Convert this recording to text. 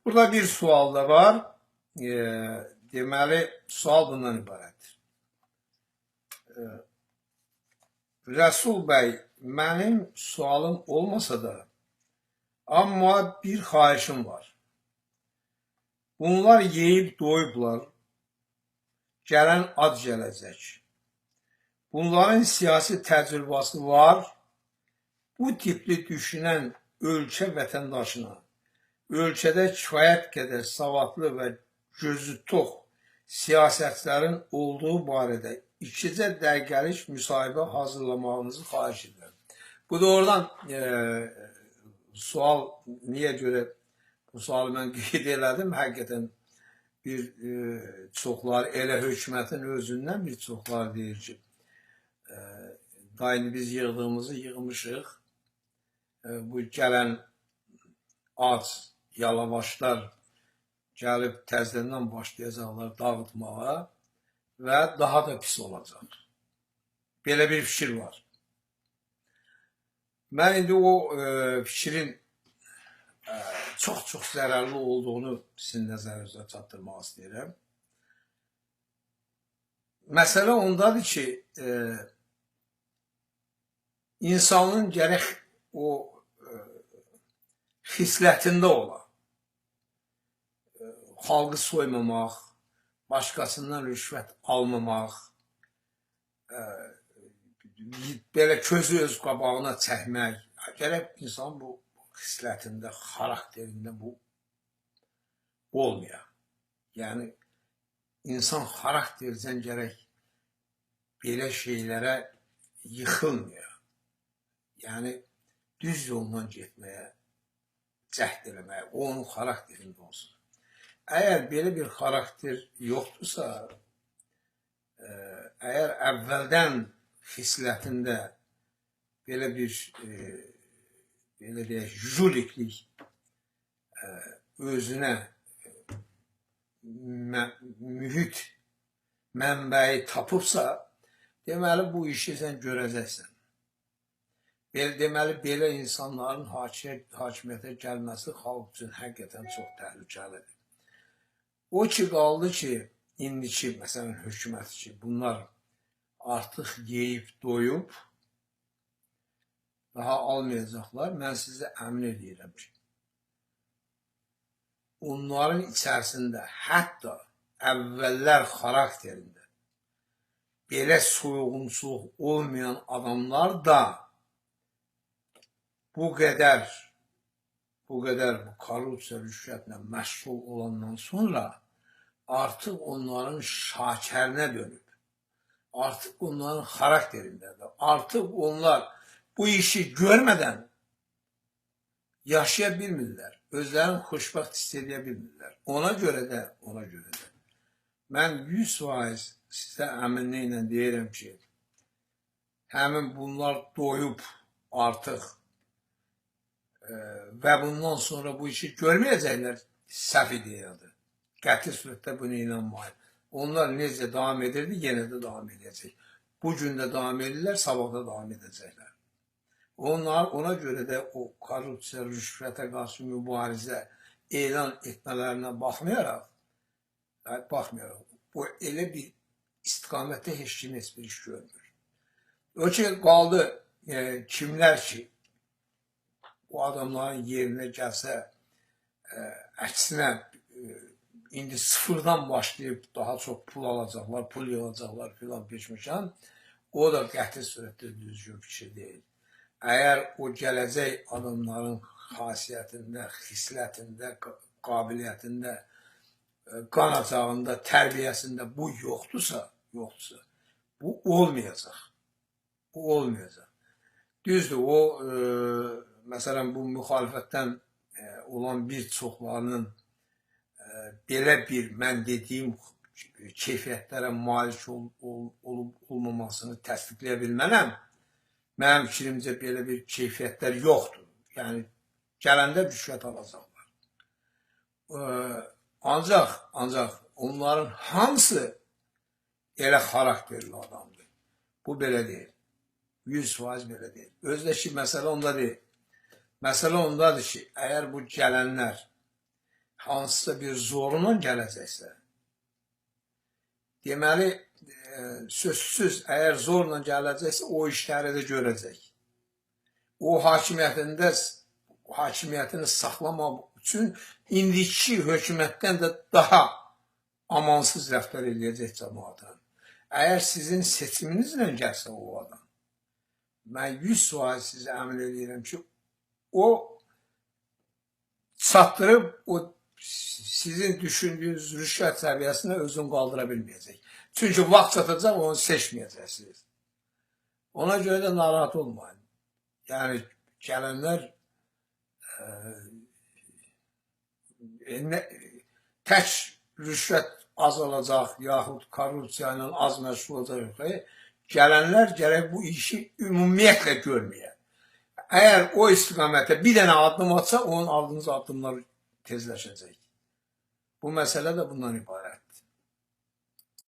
Burada bir sual da var. Deməli, sual bundan ibarətdir. Rəsul bəy, mənim sualım olmasa da, amma bir xahişim var. Bunlar yeyib doyublar, gələn ad gələcək. Bunların siyasi təcrübəsi var. Bu tipli düşünən ölkə vətəndaşına, ölkədə kifayət qədər savadlı və gözü tox siyasətçilərin olduğu barədə ikicə dəqiqəlik müsahibə hazırlamağınızı xahiş edirəm. Bu doğrudan sual, niyə görə bu sualı mən qeyd elədim? Həqiqətən bir çoxlar elə hökumətin özündən bir çoxlar deyir ki, daim biz yığdığımızı yığmışıq. Bu gələn ac yalavaşlar gəlib təzədən başlayacaqlar dağıtmağa və daha da pis olacaq. Belə bir fikir var. Mən indi o fikrin çox zərərli olduğunu sizin nəzərinizə çatdırmaq istəyirəm. Məsələ ondadır ki, insanın gərək o xislətində ola. Xalqı soymamaq, başqasından rüşvət almamaq, belə közü öz qabağına çəkmək. Gərək insan bu xislətində, xarakterində bu olmaya. Yəni, insan xarakterdən gərək belə şeylərə yıxılmaya. Yəni, düz yoldan getməyə, cəhd eləməyə, o onun xarakterində olsun. Əgər belə bir xarakter yoxdursa, əgər əvvəldən xislətində belə bir belə deyək, juliklik özünə mühit mənbəyi tapıbsa, deməli bu işi sən görəcəksən. Deməli, belə insanların hakimiyyətə gəlməsi xalq üçün həqiqətən çox təhlükəlidir. O ki, qaldı ki, indiki, məsələn, hökumət ki, bunlar artıq yeyib, doyub, daha almayacaqlar. Mən sizə əmin edirəm ki, onların içərisində hətta əvvəllər xarakterində belə soyğunçuluq olmayan adamlar da bu qədər bu korrupsiya, rüşvətlə məşğul olandan sonra artıq onların şakərinə dönüb. Artıq onların xarakterindədir. Artıq onlar bu işi görmədən yaşaya bilmirlər. Özlərini xoşbəxt hiss edə bilmirlər. Ona görə də mən 100% sizə əminliklə deyirəm ki, həmin bunlar doyub artıq və bundan sonra bu işi görməyəcəklər, səhv ideyadır. Qəti surətdə buna inanmayın. Onlar necə davam edirdi, yenə də davam edəcək. Bugün də davam edirlər, sabah da davam edəcəklər. Ona görə də o korrupsiya, rüşvətə qarşı mübarizə elan etmələrinə baxmayaraq, bu elə bir istiqamətdə heç kim heç bir iş görmür. O ki, qaldı kimlər ki, bu adamların yerinə gəlsə, əksinə, indi sıfırdan başlayıb daha çox pul alacaqlar, pul yığacaqlar filan peşmişən, o da qəti surətdə düzgün fikir deyil. Əgər o gələcək adamların xasiyyətində, xislətində, qabiliyyətində, qanacağında, tərbiyəsində bu yoxdursa, bu olmayacaq. Bu olmayacaq. Düzdür, o, məsələn, bu müxalifətdən olan bir çoxlarının belə bir, mən dediyim keyfiyyətlərə malik olmamasını təsdiqləyə bilmənəm. Mənim fikrimcə belə bir keyfiyyətlər yoxdur. Yəni, gələndə rüşvət alacaqlar. Ancaq onların hamısı elə xarakterli adamdır. Bu belə deyil. 100% belə deyil. Özdə ki, məsələ onda deyil. Məsələ ondadır ki, əgər bu gələnlər hansısa bir zorunun gələcəksə, deməli, sözsüz, əgər zorla gələcəksə, o işləri də görəcək. O hakimiyyətini saxlamaq üçün indiki hökumətdən də daha amansız rəftar edəcək cəmaatın. Əgər sizin seçiminizlə gəlsə o adam, mən 100% sizə əmin edirəm ki, o çatdırıb o sizin düşündüyünüz rüşvət səviyyəsində özünü qaldıra bilməyəcək. Çünki vaxt çatacaq, onu seçməyəcəksiniz. Ona görə də narahat olmayın. Yəni, gələnlər tək rüşvət azalacaq, yaxud korrupsiya ilə az məşğul olacaq. Gələnlər gərək bu işi ümumiyyətlə görməyə. Əgər o istiqamətə bir dənə addım atsa, onun aldığınız addımlar tezləşəcək. Bu məsələ də bundan ibarət.